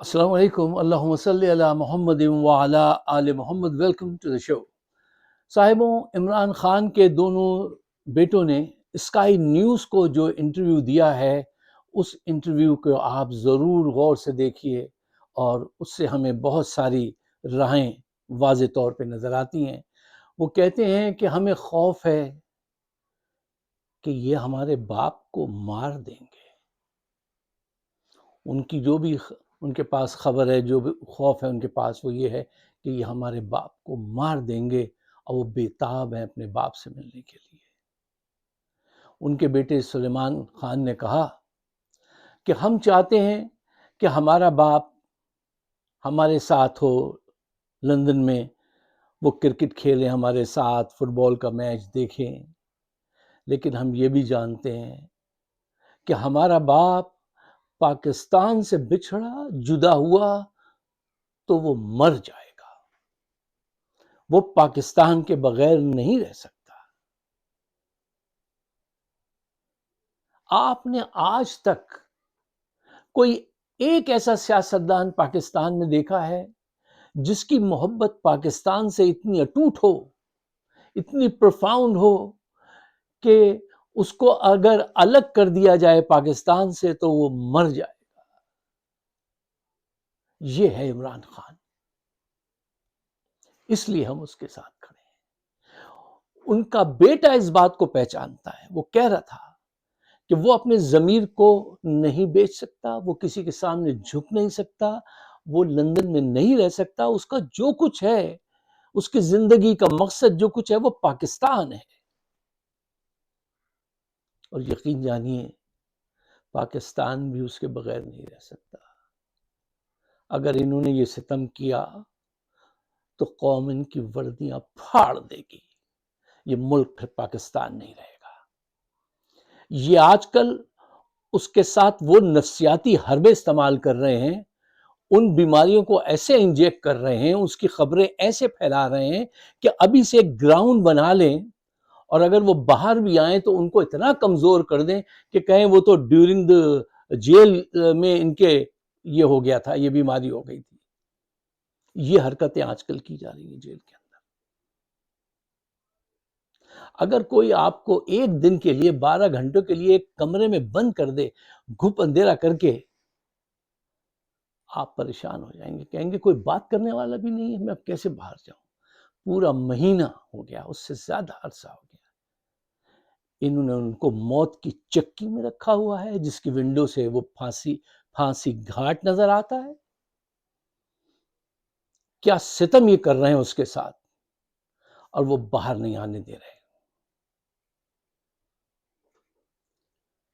السلام علیکم، اللہم صلی علی محمد وعلی آل محمد۔ ویلکم ٹو دا شو۔ صاحبوں، عمران خان کے دونوں بیٹوں نے اسکائی نیوز کو جو انٹرویو دیا ہے، اس انٹرویو کو آپ ضرور غور سے دیکھیے اور اس سے ہمیں بہت ساری راہیں واضح طور پہ نظر آتی ہیں۔ وہ کہتے ہیں کہ ہمیں خوف ہے کہ یہ ہمارے باپ کو مار دیں گے۔ ان کی جو بھی ان کے پاس خبر ہے، جو بھی خوف ہے ان کے پاس، وہ یہ ہے کہ یہ ہمارے باپ کو مار دیں گے، اور وہ بےتاب ہیں اپنے باپ سے ملنے کے لیے۔ ان کے بیٹے سلیمان خان نے کہا کہ ہم چاہتے ہیں کہ ہمارا باپ ہمارے ساتھ ہو، لندن میں وہ کرکٹ کھیلیں، ہمارے ساتھ فٹ بال کا میچ دیکھیں، لیکن ہم یہ بھی جانتے ہیں کہ ہمارا باپ پاکستان سے بچھڑا، جدا ہوا تو وہ مر جائے گا، وہ پاکستان کے بغیر نہیں رہ سکتا۔ آپ نے آج تک کوئی ایک ایسا سیاستدان پاکستان میں دیکھا ہے جس کی محبت پاکستان سے اتنی اٹوٹ ہو، اتنی پروفاؤنڈ ہو کہ اس کو اگر الگ کر دیا جائے پاکستان سے تو وہ مر جائے گا؟ یہ ہے عمران خان، اس لیے ہم اس کے ساتھ کھڑے ہیں۔ ان کا بیٹا اس بات کو پہچانتا ہے، وہ کہہ رہا تھا کہ وہ اپنے ضمیر کو نہیں بیچ سکتا، وہ کسی کے سامنے جھک نہیں سکتا، وہ لندن میں نہیں رہ سکتا، اس کا جو کچھ ہے، اس کی زندگی کا مقصد جو کچھ ہے، وہ پاکستان ہے۔ اور یقین جانیے، پاکستان بھی اس کے بغیر نہیں رہ سکتا۔ اگر انہوں نے یہ ستم کیا تو قوم ان کی وردیاں پھاڑ دے گی، یہ ملک پھر پاکستان نہیں رہے گا۔ یہ آج کل اس کے ساتھ وہ نفسیاتی حربے استعمال کر رہے ہیں، ان بیماریوں کو ایسے انجیکٹ کر رہے ہیں، اس کی خبریں ایسے پھیلا رہے ہیں کہ ابھی سے ایک گراؤنڈ بنا لیں، اور اگر وہ باہر بھی آئیں تو ان کو اتنا کمزور کر دیں کہ کہیں وہ تو ڈیورنگ دا جیل میں ان کے یہ ہو گیا تھا، یہ بیماری ہو گئی تھی۔ یہ حرکتیں آج کل کی جا رہی ہیں جیل کے اندر۔ اگر کوئی آپ کو ایک دن کے لیے 12 گھنٹوں کے لیے ایک کمرے میں بند کر دے، گھپ اندھیرا کر کے، آپ پریشان ہو جائیں گے، کہیں گے کوئی بات کرنے والا بھی نہیں ہے، میں اب کیسے باہر جاؤں؟ پورا مہینہ ہو گیا، اس سے زیادہ عرصہ ہو گیا، انہوں نے ان کو موت کی چکی میں رکھا ہوا ہے، جس کی ونڈو سے وہ پھانسی گھاٹ نظر آتا ہے۔ کیا ستم یہ کر رہے ہیں اس کے ساتھ، اور وہ باہر نہیں آنے دے رہے۔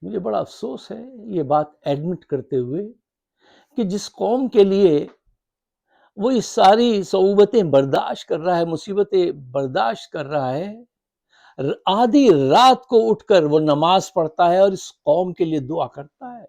مجھے بڑا افسوس ہے یہ بات ایڈمٹ کرتے ہوئے کہ جس قوم کے لیے وہ یہ ساری صعوبتیں برداشت کر رہا ہے، مصیبتیں برداشت کر رہا ہے، آدھی رات کو اٹھ کر وہ نماز پڑھتا ہے اور اس قوم کے لیے دعا کرتا ہے،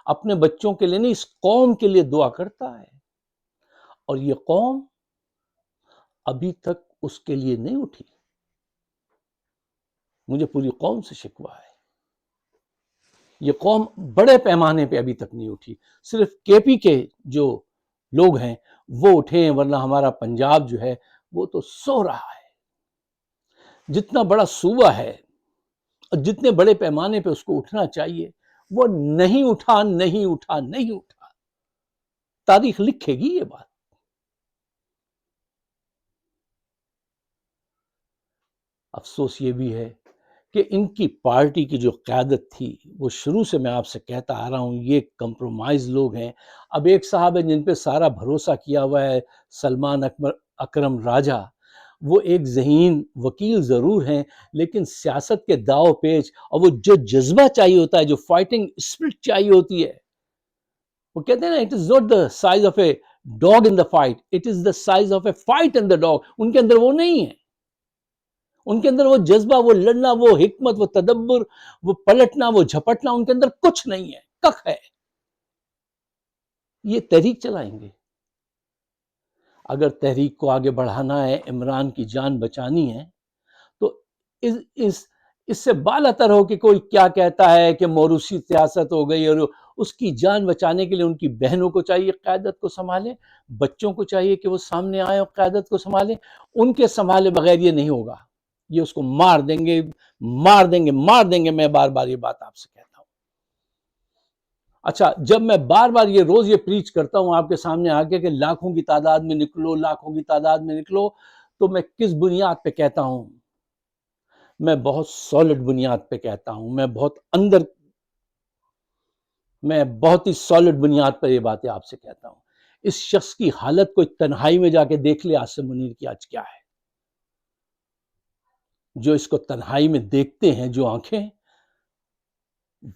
اپنے بچوں کے لیے نہیں، اس قوم کے لیے دعا کرتا ہے، اور یہ قوم ابھی تک اس کے لیے نہیں اٹھی۔ مجھے پوری قوم سے شکوہ ہے، یہ قوم بڑے پیمانے پہ ابھی تک نہیں اٹھی۔ صرف کے پی کے جو لوگ ہیں وہ اٹھے ہیں، ورنہ ہمارا پنجاب جو ہے وہ تو سو رہا ہے۔ جتنا بڑا صوبہ ہے اور جتنے بڑے پیمانے پہ اس کو اٹھنا چاہیے، وہ نہیں اٹھا، نہیں اٹھا، نہیں اٹھا۔ تاریخ لکھے گی یہ بات۔ افسوس یہ بھی ہے کہ ان کی پارٹی کی جو قیادت تھی، وہ شروع سے میں آپ سے کہتا آ رہا ہوں، یہ کمپرومائز لوگ ہیں۔ اب ایک صاحب ہے جن پہ سارا بھروسہ کیا ہوا ہے، سلمان اکرم راجہ، وہ ایک ذہین وکیل ضرور ہیں، لیکن سیاست کے داؤ پیچ اور وہ جو جذبہ چاہیے ہوتا ہے، جو فائٹنگ اسپرٹ چاہیے ہوتی ہے، وہ کہتے ہیں نا، it is not the size of a dog in the fight, it is the size of a fight in the dog. ان کے اندر وہ نہیں ہے، ان کے اندر وہ جذبہ، وہ لڑنا، وہ حکمت، وہ تدبر، وہ پلٹنا، وہ جھپٹنا، ان کے اندر کچھ نہیں ہے، کخ ہے۔ یہ تحریک چلائیں گے۔ اگر تحریک کو آگے بڑھانا ہے، عمران کی جان بچانی ہے، تو اس سے بالاتر ہو کہ کوئی کیا کہتا ہے کہ موروثی سیاست ہو گئی، اور اس کی جان بچانے کے لیے ان کی بہنوں کو چاہیے قیادت کو سنبھالیں، بچوں کو چاہیے کہ وہ سامنے آئیں اور قیادت کو سنبھالیں. ان کے سنبھالے بغیر یہ نہیں ہوگا. یہ اس کو مار دیں گے، مار دیں گے، مار دیں گے. میں بار بار یہ بات آپ سے کہتا ہوں. اچھا، جب میں بار بار یہ روز یہ پریچ کرتا ہوں آپ کے سامنے آ کے کہ لاکھوں کی تعداد میں نکلو، لاکھوں کی تعداد میں نکلو، تو میں کس بنیاد پہ کہتا ہوں؟ میں بہت سالڈ بنیاد پہ کہتا ہوں. میں بہت ہی سالڈ بنیاد پر یہ باتیں آپ سے کہتا ہوں. اس شخص کی حالت کوئی تنہائی میں جا کے دیکھ لے عاصم منیر کی آج کیا ہے. جو اس کو تنہائی میں دیکھتے ہیں جو آنکھیں،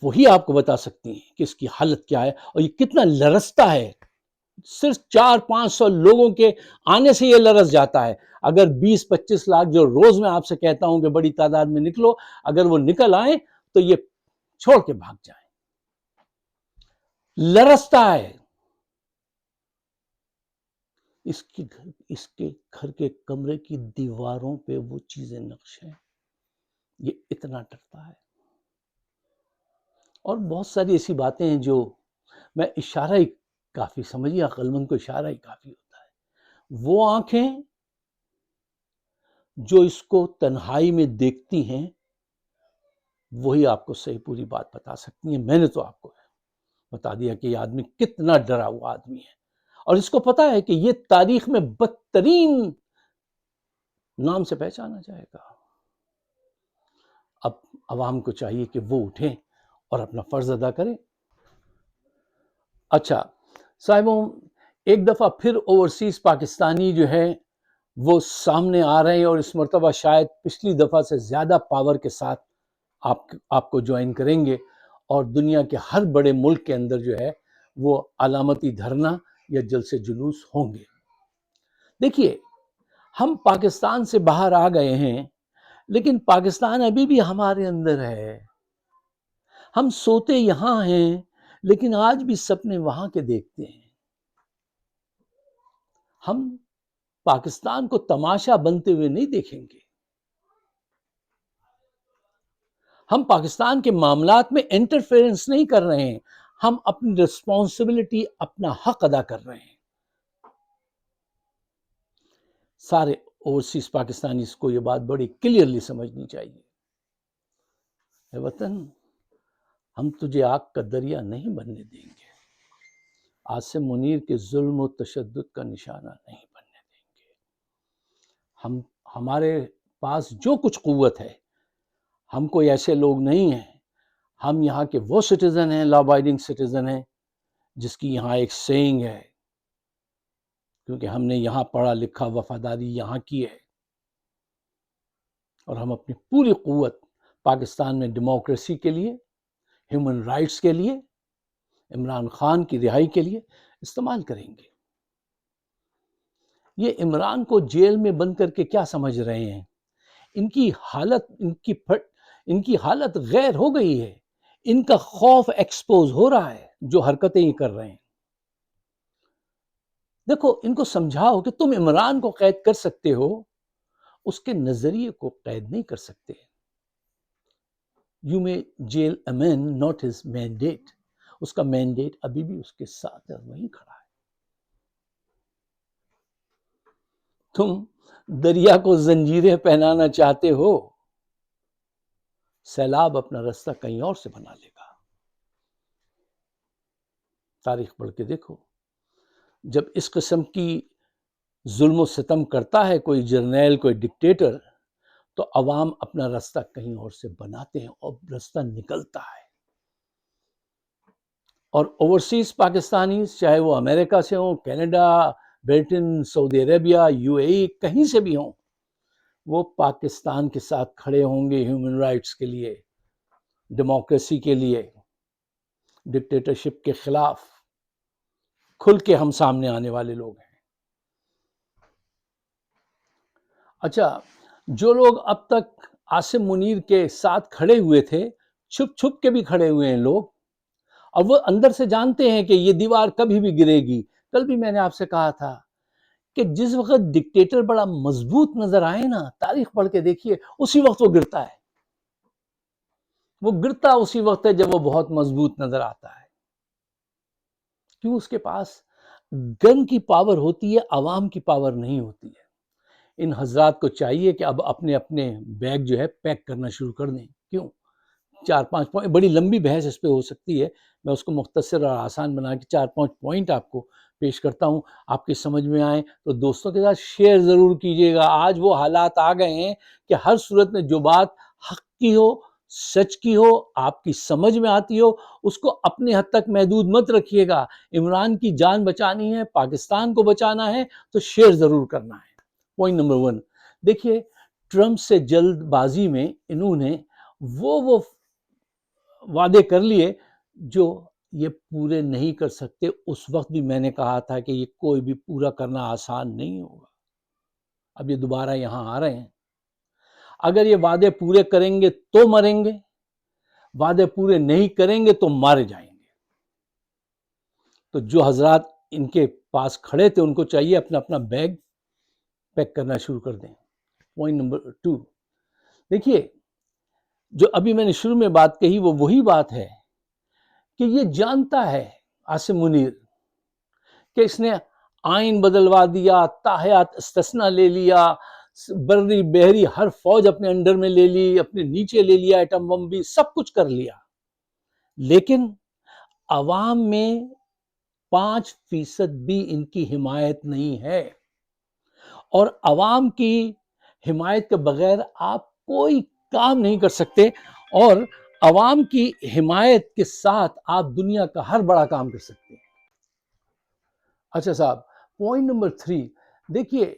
وہی آپ کو بتا سکتی ہیں کہ اس کی حالت کیا ہے اور یہ کتنا لرزتا ہے. صرف 400-500 لوگوں کے آنے سے یہ لرز جاتا ہے. اگر 20-25 لاکھ جو روز میں آپ سے کہتا ہوں کہ بڑی تعداد میں نکلو، اگر وہ نکل آئیں تو یہ چھوڑ کے بھاگ جائیں. لرزتا ہے. اس کے گھر کے کمرے کی دیواروں پہ وہ چیزیں نقش ہیں. یہ اتنا ڈرتا ہے. اور بہت ساری ایسی باتیں ہیں جو میں اشارہ ہی کافی سمجھیے، عقل مند کو اشارہ ہی کافی ہوتا ہے. وہ آنکھیں جو اس کو تنہائی میں دیکھتی ہیں وہی آپ کو صحیح پوری بات بتا سکتی ہیں. میں نے تو آپ کو بتا دیا کہ یہ آدمی کتنا ڈرا ہوا آدمی ہے، اور اس کو پتا ہے کہ یہ تاریخ میں بدترین نام سے پہچانا جائے گا. اب عوام کو چاہیے کہ وہ اٹھیں اور اپنا فرض ادا کریں. اچھا صاحبوں، ایک دفعہ پھر اوورسیز پاکستانی جو ہے وہ سامنے آ رہے ہیں، اور اس مرتبہ شاید پچھلی دفعہ سے زیادہ پاور کے ساتھ آپ کو جوائن کریں گے، اور دنیا کے ہر بڑے ملک کے اندر جو ہے وہ علامتی دھرنا یا جلسے جلوس ہوں گے. دیکھیے، ہم پاکستان سے باہر آ گئے ہیں، لیکن پاکستان ابھی بھی ہمارے اندر ہے. ہم سوتے یہاں ہیں لیکن آج بھی سپنے وہاں کے دیکھتے ہیں. ہم پاکستان کو تماشا بنتے ہوئے نہیں دیکھیں گے. ہم پاکستان کے معاملات میں انٹرفیئرنس نہیں کر رہے ہیں. ہم اپنی رسپانسبلٹی، اپنا حق ادا کر رہے ہیں. سارے اوورسیز پاکستانی اس کو یہ بات بڑی کلیئرلی سمجھنی چاہیے. اے وطن، ہم تجھے آگ کا دریا نہیں بننے دیں گے. عاصم منیر کے ظلم و تشدد کا نشانہ نہیں بننے دیں گے. ہمارے پاس جو کچھ قوت ہے، ہم کوئی ایسے لوگ نہیں ہیں. ہم یہاں کے وہ سٹیزن ہیں، لا ابائڈنگ سٹیزن ہیں، جس کی یہاں ایک سینگ ہے، کیونکہ ہم نے یہاں پڑھا لکھا، وفاداری یہاں کی ہے، اور ہم اپنی پوری قوت پاکستان میں ڈیموکریسی کے لیے، ہیومن رائٹس کے لیے، عمران خان کی رہائی کے لیے استعمال کریں گے. یہ عمران کو جیل میں بند کر کے کیا سمجھ رہے ہیں؟ ان کی حالت غیر ہو گئی ہے. ان کا خوف ایکسپوز ہو رہا ہے جو حرکتیں یہ کر رہے ہیں. دیکھو، ان کو سمجھاؤ کہ تم عمران کو قید کر سکتے ہو، اس کے نظریے کو قید نہیں کر سکتے. You may jail a man, not his mandate. اس کا مینڈیٹ ابھی بھی اس کے ساتھ وہیں کھڑا ہے. تم دریا کو زنجیریں پہنانا چاہتے ہو، سیلاب اپنا راستہ کہیں اور سے بنا لے گا. تاریخ پڑھ کے دیکھو، جب اس قسم کی ظلم و ستم کرتا ہے کوئی جرنیل، کوئی ڈکٹیٹر، تو عوام اپنا راستہ کہیں اور سے بناتے ہیں اور راستہ نکلتا ہے. اور اوورسیز پاکستانی، چاہے وہ امریکہ سے ہوں، کینیڈا، برٹن، سعودی عربیہ، یو اے ای، کہیں سے بھی ہوں، وہ پاکستان کے ساتھ کھڑے ہوں گے ہیومن رائٹس کے لیے، ڈیموکریسی کے لیے، ڈکٹیٹرشپ کے خلاف. کھل کے ہم سامنے آنے والے لوگ ہیں. اچھا، جو لوگ اب تک عاصم منیر کے ساتھ کھڑے ہوئے تھے، چھپ چھپ کے بھی کھڑے ہوئے ہیں لوگ، اور وہ اندر سے جانتے ہیں کہ یہ دیوار کبھی بھی گرے گی. کل بھی میں نے آپ سے کہا تھا کہ جس وقت ڈکٹیٹر بڑا مضبوط نظر آئے نا، تاریخ پڑھ کے دیکھیے، اسی وقت وہ گرتا ہے. وہ گرتا اسی وقت ہے جب وہ بہت مضبوط نظر آتا ہے. کیوں اس کے پاس گن کی پاور ہوتی ہے، عوام کی پاور نہیں ہوتی ہے۔ ان حضرات کو چاہیے کہ اب اپنے اپنے بیگ جو ہے پیک کرنا شروع کر دیں۔ کیوں؟ 4-5 پوائنٹ، بڑی لمبی بحث اس پہ ہو سکتی ہے، میں اس کو مختصر اور آسان بنا کے 4-5 پوائنٹ آپ کو پیش کرتا ہوں، آپ کی سمجھ میں آئیں تو دوستوں کے ساتھ شیئر ضرور کیجیے گا۔ آج وہ حالات آ گئے ہیں کہ ہر صورت میں جو بات حق کی ہو، سچ کی ہو، آپ کی سمجھ میں آتی ہو، اس کو اپنے حد تک محدود مت رکھیے گا۔ عمران کی جان بچانی ہے، پاکستان کو بچانا ہے تو شیئر ضرور کرنا ہے۔ پوائنٹ نمبر 1، دیکھیے ٹرمپ سے جلد بازی میں انہوں نے وہ وعدے کر لیے جو یہ پورے نہیں کر سکتے۔ اس وقت بھی میں نے کہا تھا کہ یہ کوئی بھی پورا کرنا آسان نہیں ہوگا۔ اب یہ دوبارہ یہاں آ رہے ہیں، اگر یہ وعدے پورے کریں گے تو مریں گے، وعدے پورے نہیں کریں گے تو مارے جائیں گے۔ تو جو حضرات ان کے پاس کھڑے تھے ان کو چاہیے اپنا اپنا بیگ پیک کرنا شروع کر دیں۔ پوائنٹ نمبر 2، دیکھیے جو ابھی میں نے شروع میں بات کہی وہ وہی بات ہے کہ یہ جانتا ہے عاصم منیر کہ اس نے آئین بدلوا دیا، تاحیات استثنا لے لیا، بری بحری ہر فوج اپنے انڈر میں لے لی، اپنے نیچے لے لیا، ایٹم بم بھی سب کچھ کر لیا، لیکن عوام میں 5% بھی ان کی حمایت نہیں ہے، اور عوام کی حمایت کے بغیر آپ کوئی کام نہیں کر سکتے، اور عوام کی حمایت کے ساتھ آپ دنیا کا ہر بڑا کام کر سکتے ہیں۔ اچھا صاحب، پوائنٹ نمبر 3، دیکھیے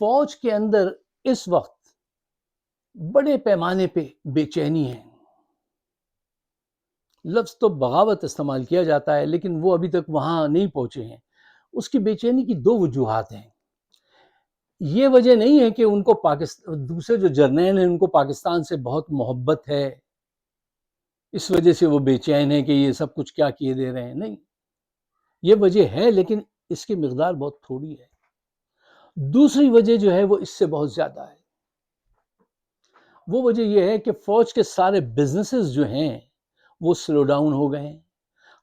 فوج کے اندر اس وقت بڑے پیمانے پہ بے چینی ہے۔ لفظ تو بغاوت استعمال کیا جاتا ہے لیکن وہ ابھی تک وہاں نہیں پہنچے ہیں۔ اس کی بے چینی کی 2 وجوہات ہیں۔ یہ وجہ نہیں ہے کہ ان کو دوسرے جو جرنیل ہیں ان کو پاکستان سے بہت محبت ہے، اس وجہ سے وہ بے چین ہے کہ یہ سب کچھ کیا کیے دے رہے ہیں، نہیں، یہ وجہ ہے لیکن اس کی مقدار بہت تھوڑی ہے۔ دوسری وجہ جو ہے وہ اس سے بہت زیادہ ہے۔ وہ وجہ یہ ہے کہ فوج کے سارے بزنسز جو ہیں وہ سلو ڈاؤن ہو گئے ہیں،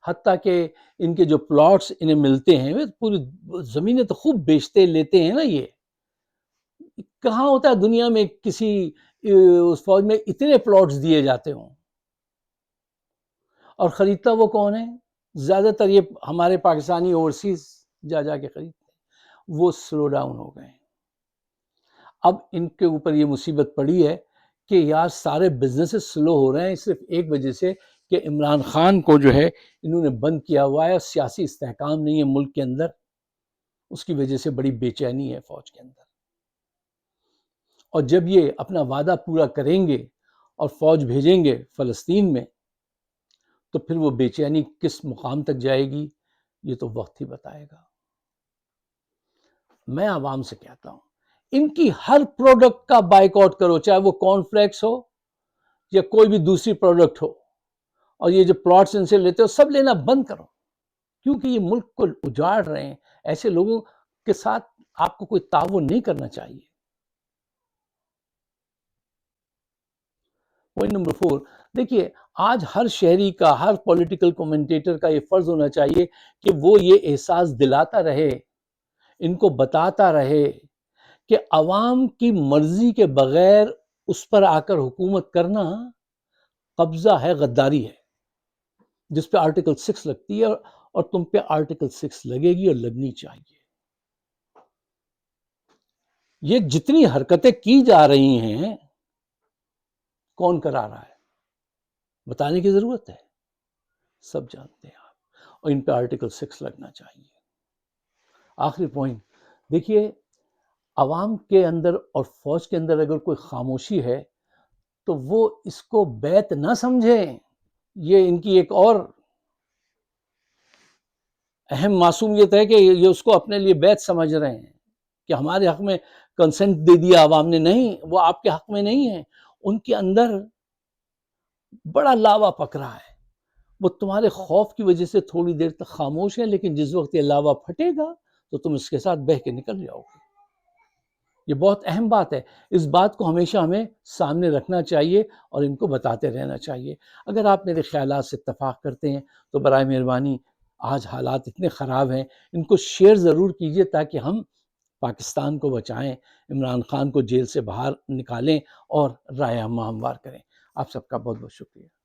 حتیٰ کہ ان کے جو پلاٹس انہیں ملتے ہیں، پوری زمینیں تو خوب بیچتے لیتے ہیں نا، یہ کہاں ہوتا ہے دنیا میں کسی اس فوج میں اتنے پلاٹس دیے جاتے ہوں، اور خریدتا وہ کون ہے؟ زیادہ تر یہ ہمارے پاکستانی اوورسیز جا کے خریدتے ہیں، وہ سلو ڈاؤن ہو گئے ہیں۔ اب ان کے اوپر یہ مصیبت پڑی ہے کہ یار سارے بزنسز سلو ہو رہے ہیں صرف ایک وجہ سے کہ عمران خان کو جو ہے انہوں نے بند کیا ہوا ہے، سیاسی استحکام نہیں ہے ملک کے اندر، اس کی وجہ سے بڑی بے چینی ہے فوج کے اندر۔ اور جب یہ اپنا وعدہ پورا کریں گے اور فوج بھیجیں گے فلسطین میں تو پھر وہ بے چینی کس مقام تک جائے گی یہ تو وقت ہی بتائے گا۔ میں عوام سے کہتا ہوں ان کی ہر پروڈکٹ کا بائیکاٹ کرو، چاہے وہ کارن فلیکس ہو یا کوئی بھی دوسری پروڈکٹ ہو، اور یہ جو پلاٹس ان سے لیتے ہو سب لینا بند کرو، کیونکہ یہ ملک کو اجاڑ رہے ہیں۔ ایسے لوگوں کے ساتھ آپ کو کوئی تعاون نہیں کرنا چاہیے۔ پوائنٹ نمبر 4، دیکھیے آج ہر شہری کا، ہر پولیٹیکل کومنٹیٹر کا یہ فرض ہونا چاہیے کہ وہ یہ احساس دلاتا رہے، ان کو بتاتا رہے کہ عوام کی مرضی کے بغیر اس پر آ کر حکومت کرنا قبضہ ہے، غداری ہے، جس پہ آرٹیکل 6 لگتی ہے، اور تم پہ آرٹیکل 6 لگے گی اور لگنی چاہیے۔ یہ جتنی حرکتیں کی جا رہی ہیں کون کرا رہا ہے بتانے کی ضرورت ہے، سب جانتے ہیں آپ، اور ان پہ آرٹیکل 6 لگنا چاہیے۔ آخری پوائنٹ، دیکھیے عوام کے اندر اور فوج کے اندر اگر کوئی خاموشی ہے تو وہ اس کو بیت نہ سمجھیں، یہ ان کی ایک اور اہم معصومیت ہے کہ یہ اس کو اپنے لیے بیت سمجھ رہے ہیں کہ ہمارے حق میں کنسنٹ دے دیا عوام نے، نہیں، وہ آپ کے حق میں نہیں ہے، ان کے اندر بڑا لاوا پک رہا ہے، وہ تمہارے خوف کی وجہ سے تھوڑی دیر تک خاموش ہے، لیکن جس وقت یہ لاوا پھٹے گا تو تم اس کے ساتھ بہہ کے نکل جاؤ گے۔ یہ بہت اہم بات ہے، اس بات کو ہمیشہ ہمیں سامنے رکھنا چاہیے اور ان کو بتاتے رہنا چاہیے۔ اگر آپ میرے خیالات سے اتفاق کرتے ہیں تو برائے مہربانی آج حالات اتنے خراب ہیں، ان کو شیئر ضرور کیجئے تاکہ ہم پاکستان کو بچائیں، عمران خان کو جیل سے باہر نکالیں اور رائے عامہ ہموار کریں۔ آپ سب کا بہت بہت شکریہ۔